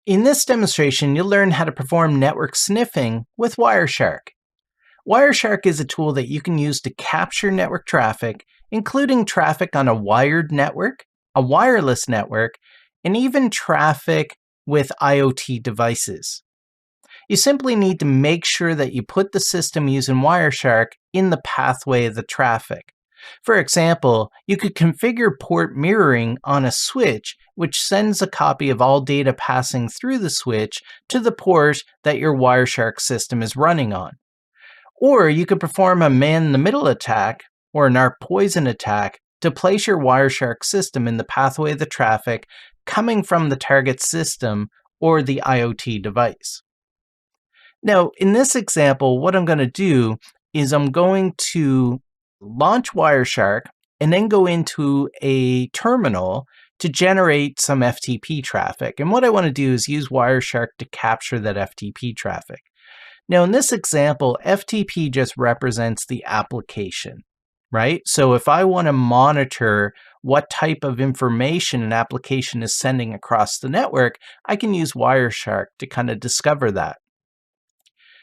In this demonstration, you'll learn how to perform network sniffing with Wireshark. Wireshark is a tool that you can use to capture network traffic, including traffic on a wired network, a wireless network, and even traffic with IoT devices. You simply need to make sure that you put the system using Wireshark in the pathway of the traffic. For example, you could configure port mirroring on a switch, which sends a copy of all data passing through the switch to the port that your Wireshark system is running on. Or you could perform a man-in-the-middle attack or an ARP poison attack to place your Wireshark system in the pathway of the traffic coming from the target system or the IoT device. Now, in this example, what I'm going to do is I'm going to launch Wireshark and then go into a terminal to generate some FTP traffic. And what I want to do is use Wireshark to capture that FTP traffic. Now, in this example, FTP just represents the application, right? So if I want to monitor what type of information an application is sending across the network, I can use Wireshark to kind of discover that.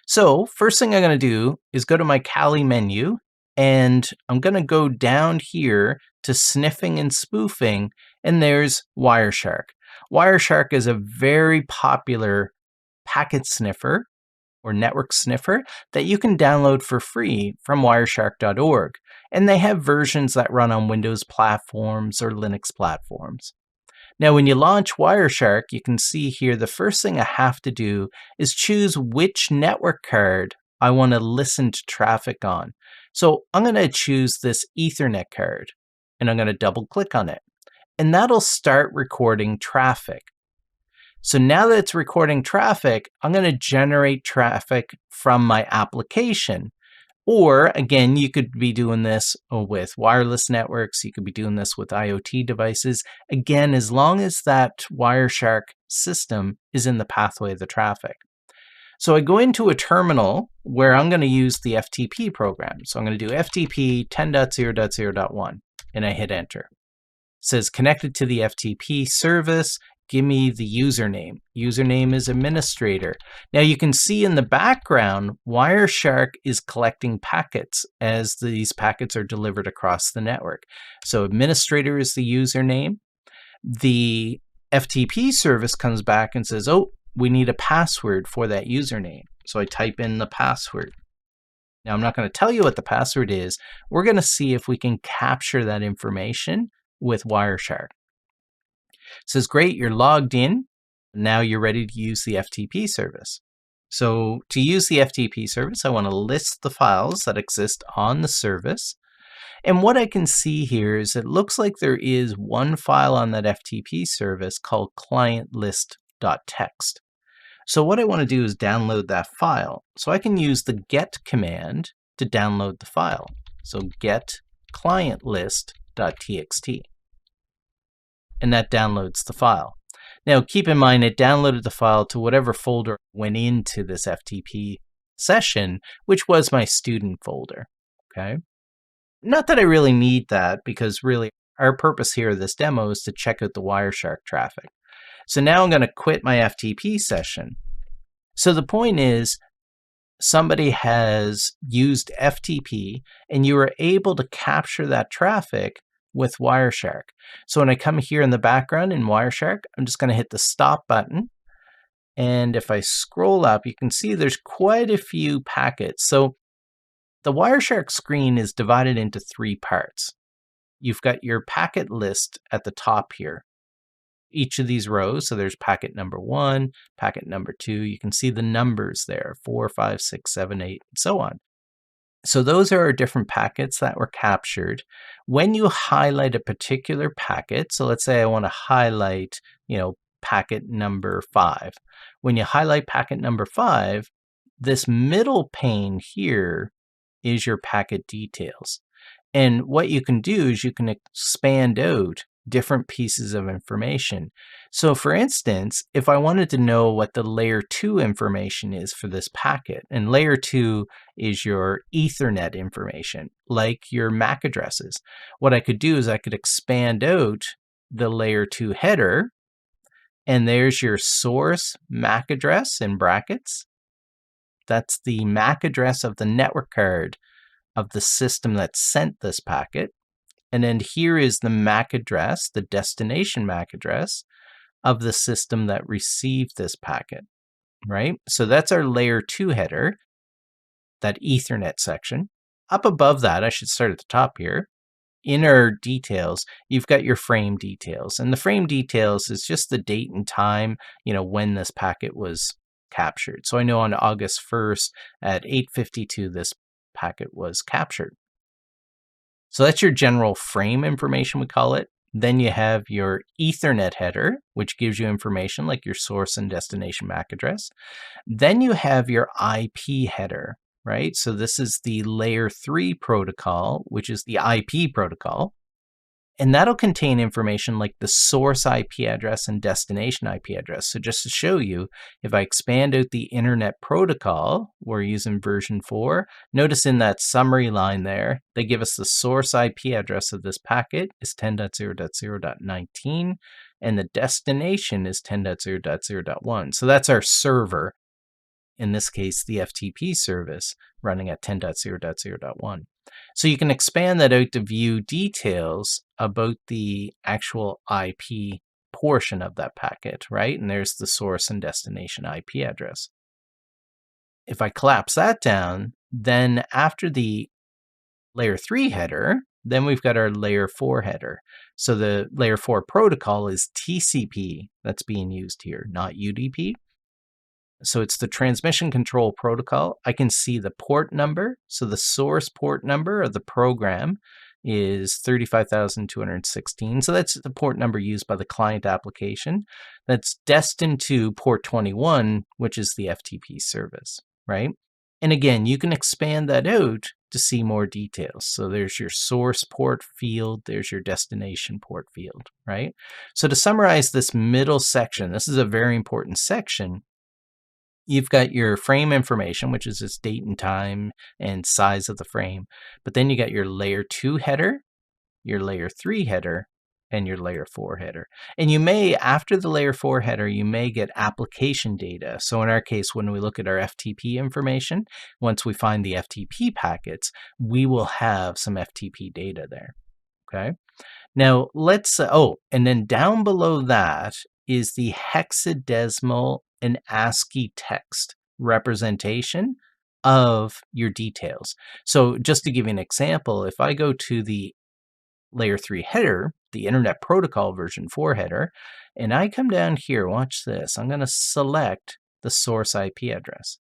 So first thing I'm going to do is go to my Kali menu, and I'm going to go down here to Sniffing and Spoofing, and there's Wireshark. Wireshark is a very popular packet sniffer or network sniffer that you can download for free from wireshark.org, and they have versions that run on Windows platforms or Linux platforms. Now, when you launch Wireshark, you can see here the first thing I have to do is choose which network card I want to listen to traffic on. So I'm going to choose this Ethernet card, and I'm going to double click on it. And that'll start recording traffic. So now that it's recording traffic, I'm going to generate traffic from my application. Or again, you could be doing this with wireless networks. You could be doing this with IoT devices. Again, as long as that Wireshark system is in the pathway of the traffic. So I go into a terminal where I'm going to use the FTP program. So I'm going to do FTP 10.0.0.1 and I hit enter. It says connected to the FTP service. Give me the username. Username is administrator. Now you can see in the background, Wireshark is collecting packets as these packets are delivered across the network. So administrator is the username. The FTP service comes back and says, oh, we need a password for that username. So I type in the password. Now I'm not going to tell you what the password is. We're going to see if we can capture that information with Wireshark. It says, great, you're logged in. Now you're ready to use the FTP service. So to use the FTP service, I want to list the files that exist on the service. And what I can see here is it looks like there is one file on that FTP service called client_list.txt. So what I want to do is download that file. So I can use the get command to download the file. So get client_list.txt. And that downloads the file. Now keep in mind it downloaded the file to whatever folder went into this FTP session, which was my student folder. Okay. Not that I really need that, because really our purpose here of this demo is to check out the Wireshark traffic. So now I'm going to quit my FTP session. So the point is, somebody has used FTP and you were able to capture that traffic with Wireshark. So when I come here in the background in Wireshark, I'm just going to hit the stop button. And if I scroll up, you can see there's quite a few packets. So the Wireshark screen is divided into three parts. You've got your packet list at the top here. Each of these rows, so there's packet number 1, packet number 2. You can see the numbers there, 4, 5, 6, 7, 8, and so on. So those are our different packets that were captured. When you highlight a particular packet, so let's say I want to highlight, packet number 5. When you highlight packet number 5, this middle pane here is your packet details. And what you can do is you can expand out different pieces of information. So for instance, if I wanted to know what the layer 2 information is for this packet, and layer 2 is your Ethernet information, like your MAC addresses, what I could do is I could expand out the layer 2 header And there's your source MAC address in brackets. That's the MAC address of the network card of the system that sent this packet. And then here is the MAC address, the destination MAC address of the system that received this packet, right? So that's our layer 2 header, that Ethernet section. Up above that, I should start at the top here. In our details, you've got your frame details. And the frame details is just the date and time, when this packet was captured. So I know on August 1st at 8:52, this packet was captured. So that's your general frame information, we call it. Then you have your Ethernet header, which gives you information like your source and destination MAC address. Then you have your IP header, right? So this is the layer 3 protocol, which is the IP protocol. And that'll contain information like the source IP address and destination IP address. So just to show you, if I expand out the internet protocol, we're using version 4. Notice in that summary line there, they give us the source IP address of this packet is 10.0.0.19, and the destination is 10.0.0.1. So that's our server, in this case, the FTP service running at 10.0.0.1. So you can expand that out to view details about the actual IP portion of that packet, right? And there's the source and destination IP address. If I collapse that down, then after the layer 3 header, then we've got our layer 4 header. So the layer 4 protocol is TCP that's being used here, not UDP. So it's the transmission control protocol. I can see the port number. So the source port number of the program is 35,216. So that's the port number used by the client application. That's destined to port 21, which is the FTP service, right? And again, you can expand that out to see more details. So there's your source port field, there's your destination port field, right? So to summarize this middle section, this is a very important section. You've got your frame information, which is its date and time and size of the frame. But then you got your layer 2 header, your layer 3 header, and your layer 4 header. And you may, after the layer 4 header, you may get application data. So in our case, when we look at our FTP information, once we find the FTP packets, we will have some FTP data there, okay? Now let's, and then down below that is the hexadecimal and ASCII text representation of your details. So just to give you an example, if I go to the layer 3 header, the Internet Protocol version 4 header, and I come down here, watch this, I'm going to select the source IP address.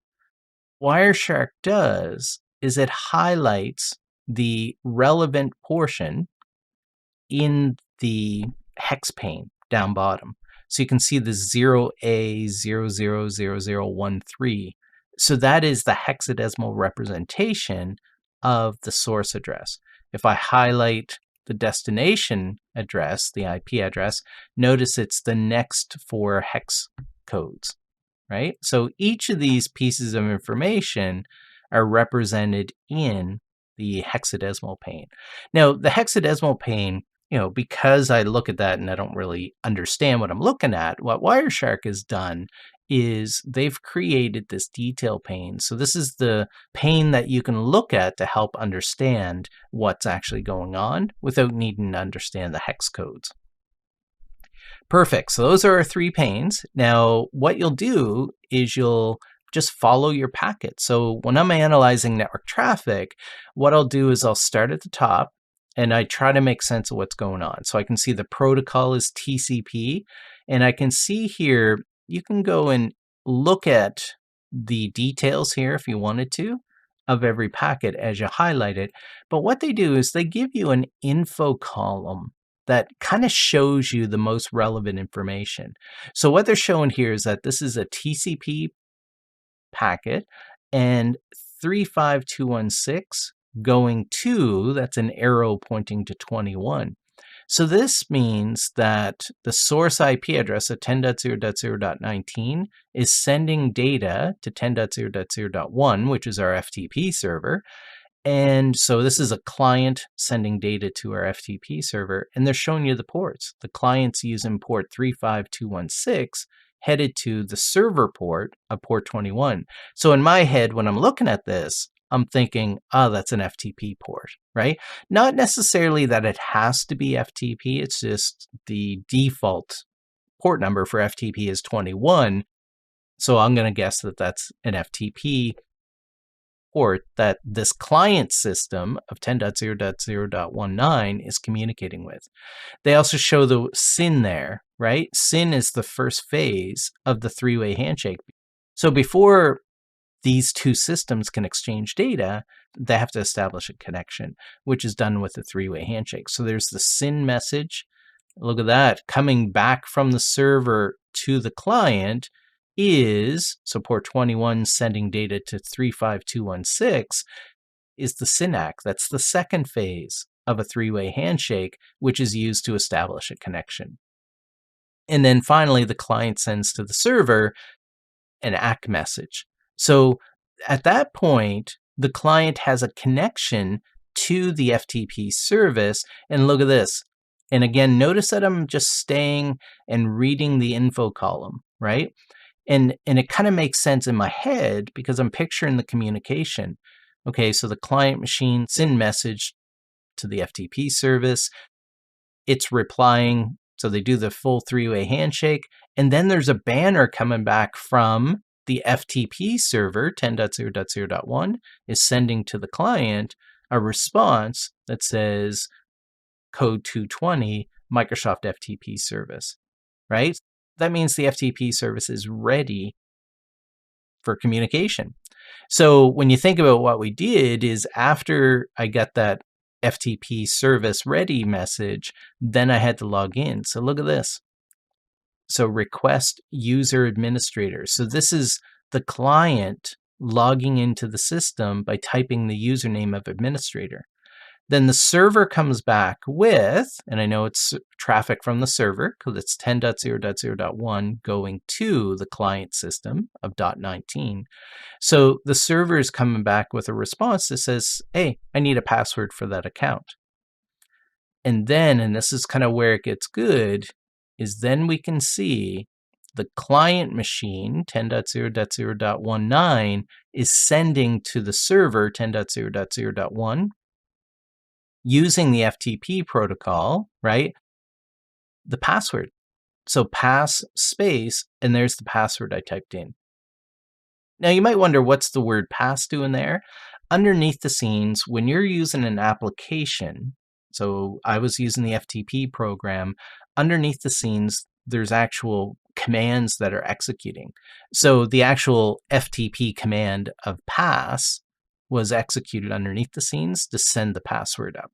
Wireshark does is it highlights the relevant portion in the hex pane down bottom. So you can see the 0A000013. So that is the hexadecimal representation of the source address. If I highlight the destination address, the IP address, notice it's the next 4 hex codes, right? So each of these pieces of information are represented in the hexadecimal pane. Now, the hexadecimal pane, because I look at that and I don't really understand what I'm looking at, what Wireshark has done is they've created this detail pane. So this is the pane that you can look at to help understand what's actually going on without needing to understand the hex codes. Perfect. So those are our 3 panes. Now, what you'll do is you'll just follow your packet. So when I'm analyzing network traffic, what I'll do is I'll start at the top and I try to make sense of what's going on. So I can see the protocol is TCP, and I can see here, you can go and look at the details here if you wanted to of every packet as you highlight it. But what they do is they give you an info column that kind of shows you the most relevant information. So what they're showing here is that this is a TCP packet and 35216 going to, that's an arrow pointing to 21. So this means that the source IP address of 10.0.0.19 is sending data to 10.0.0.1, which is our FTP server, And so this is a client sending data to our FTP server, and they're showing you the ports. The client's using port 35216 headed to the server port of port 21. So in my head, when I'm looking at this, I'm thinking, oh, that's an FTP port, right? Not necessarily that it has to be FTP, it's just the default port number for FTP is 21. So I'm going to guess that that's an FTP port that this client system of 10.0.0.19 is communicating with. They also show the SYN there, right? SYN is the first phase of the three-way handshake. So before these two systems can exchange data, they have to establish a connection, which is done with a three-way handshake. So there's the SYN message. Look at that. Coming back from the server to the client is, so port 21 sending data to 35216 is the SYNAC. That's the second phase of a three-way handshake, which is used to establish a connection. And then finally, the client sends to the server an ACK message. So at that point, the client has a connection to the FTP service. And look at this. And again, notice that I'm just staying and reading the info column, right? And it kind of makes sense in my head because I'm picturing the communication. Okay, so the client machine send message to the FTP service. It's replying. So they do the full three-way handshake. And then there's a banner coming back from the FTP server, 10.0.0.1, is sending to the client a response that says code 220 Microsoft FTP service, right? That means the FTP service is ready for communication. So when you think about what we did is after I got that FTP service ready message, then I had to log in. So look at this. So request user administrator. So this is the client logging into the system by typing the username of administrator. Then the server comes back with, and I know it's traffic from the server because it's 10.0.0.1 going to the client system of .19. So the server is coming back with a response that says, hey, I need a password for that account. And then, and this is kind of where it gets good, is then we can see the client machine 10.0.0.19 is sending to the server 10.0.0.1 using the FTP protocol, right? The password. So pass space, and there's the password I typed in. Now you might wonder what's the word pass doing there? Underneath the scenes, when you're using an application, so I was using the FTP program, underneath the scenes, there's actual commands that are executing. So the actual FTP command of pass was executed underneath the scenes to send the password up.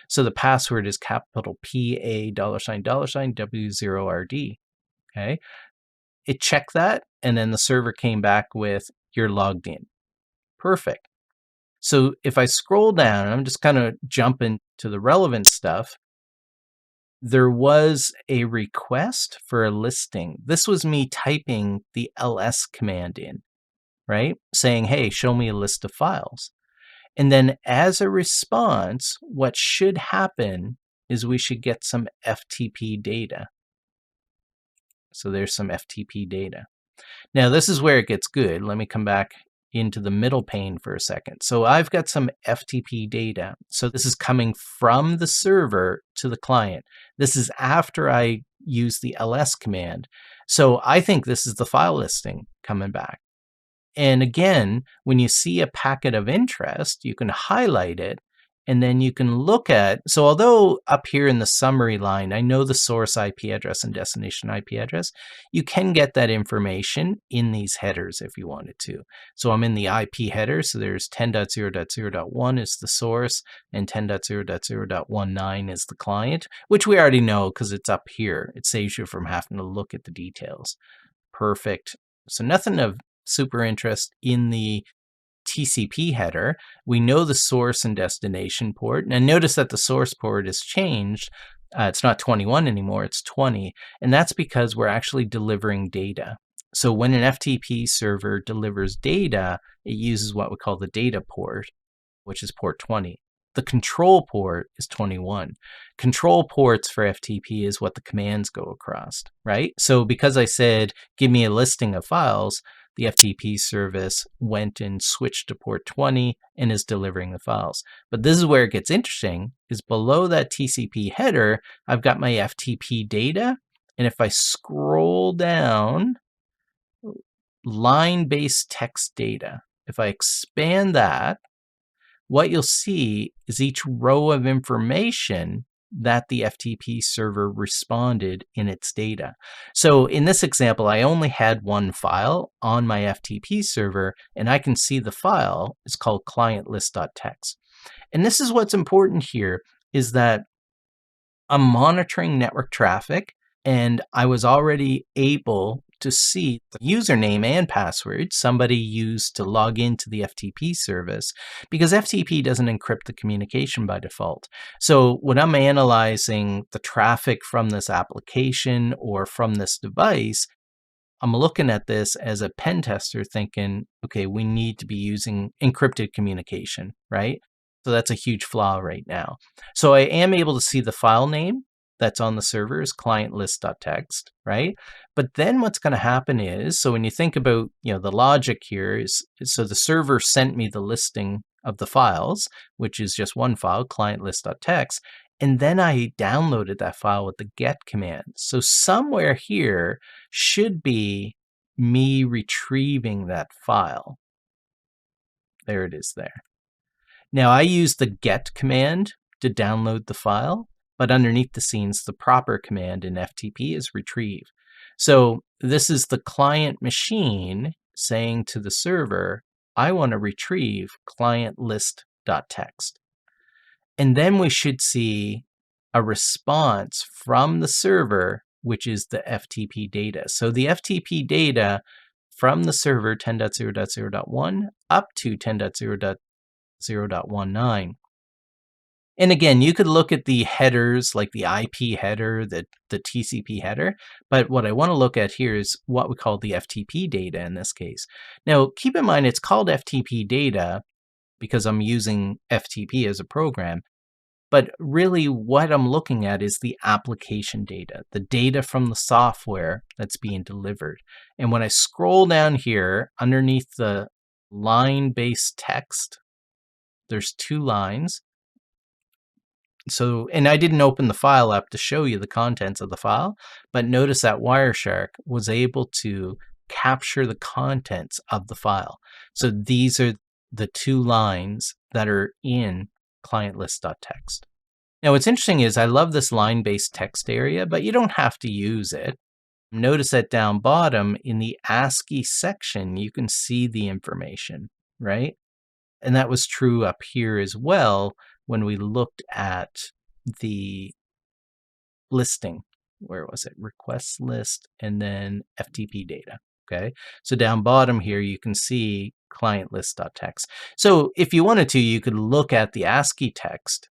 So the password is capital PA $$W0RD. Okay. It checked that, and then the server came back with you're logged in. Perfect. So if I scroll down, I'm just kind of jumping to the relevant stuff. There was a request for a listing. This was me typing the ls command in, right? Saying, hey, show me a list of files. And then as a response, what should happen is we should get some FTP data. So there's some FTP data. Now this is where it gets good. Let me come back into the middle pane for a second. So I've got some FTP data. So this is coming from the server to the client. This is after I use the ls command. So I think this is the file listing coming back. And again, when you see a packet of interest, you can highlight it, and then you can look at, so although up here in the summary line, I know the source IP address and destination IP address, you can get that information in these headers if you wanted to. So I'm in the IP header, so there's 10.0.0.1 is the source, and 10.0.0.19 is the client, which we already know because it's up here. It saves you from having to look at the details. Perfect. So nothing of super interest in the TCP header. We know the source and destination port. And notice that the source port has changed. It's not 21 anymore, it's 20. And that's because we're actually delivering data. So when an FTP server delivers data, it uses what we call the data port. which is port 20. The control port is 21. Control ports for FTP is what the commands go across, right? So because I said, give me a listing of files, the FTP service went and switched to port 20 and is delivering the files. But this is where it gets interesting, is below that TCP header, I've got my FTP data. And if I scroll down, line-based text data, if I expand that, what you'll see is each row of information that the FTP server responded in its data. So in this example, I only had one file on my FTP server, and I can see the file is called clientlist.txt. And this is what's important here, is that I'm monitoring network traffic, and I was already able to see the username and password somebody used to log into the FTP service, because FTP doesn't encrypt the communication by default. So when I'm analyzing the traffic from this application or from this device, I'm looking at this as a pen tester thinking, okay, we need to be using encrypted communication, right? So that's a huge flaw right now. So I am able to see the file name that's on the server is clientlist.txt, right? But then what's going to happen is, so when you think about, the logic here is, so the server sent me the listing of the files, which is just one file, clientlist.txt, and then I downloaded that file with the get command. So somewhere here should be me retrieving that file. There it is there. Now I use the get command to download the file, but underneath the scenes, the proper command in FTP is retrieve. So this is the client machine saying to the server, I want to retrieve clientlist.txt. And then we should see a response from the server, which is the FTP data. So the FTP data from the server 10.0.0.1 up to 10.0.0.19. And again, you could look at the headers, like the IP header, the TCP header, but what I want to look at here is what we call the FTP data in this case. Now, keep in mind, it's called FTP data because I'm using FTP as a program, but really what I'm looking at is the application data, the data from the software that's being delivered. And when I scroll down here underneath the line-based text, there's two lines. So, and I didn't open the file up to show you the contents of the file, but notice that Wireshark was able to capture the contents of the file. So these are the two lines that are in clientlist.txt. Now what's interesting is I love this line-based text area, but you don't have to use it. Notice that down bottom in the ASCII section, you can see the information, right? And that was true up here as well when we looked at the listing. Where was it? Request list and then FTP data. Okay. So down bottom here, you can see clientlist.txt. So if you wanted to, you could look at the ASCII text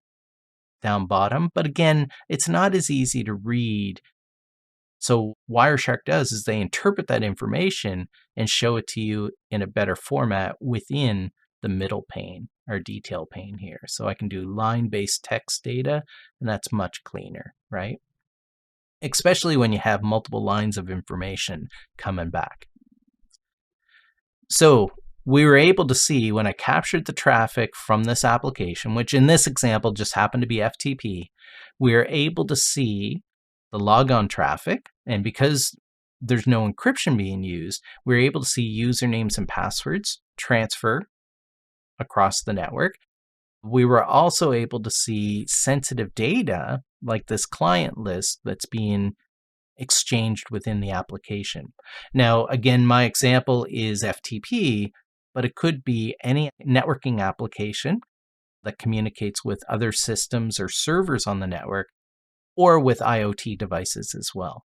down bottom, but again, it's not as easy to read. So Wireshark does is they interpret that information and show it to you in a better format within the middle pane or detail pane here. So I can do line-based text data, and that's much cleaner, right? Especially when you have multiple lines of information coming back. So we were able to see when I captured the traffic from this application, which in this example just happened to be FTP, we are able to see the logon traffic. And because there's no encryption being used, we're able to see usernames and passwords transfer across the network. We were also able to see sensitive data like this client list that's being exchanged within the application. Now, again, my example is FTP, but it could be any networking application that communicates with other systems or servers on the network, or with IoT devices as well.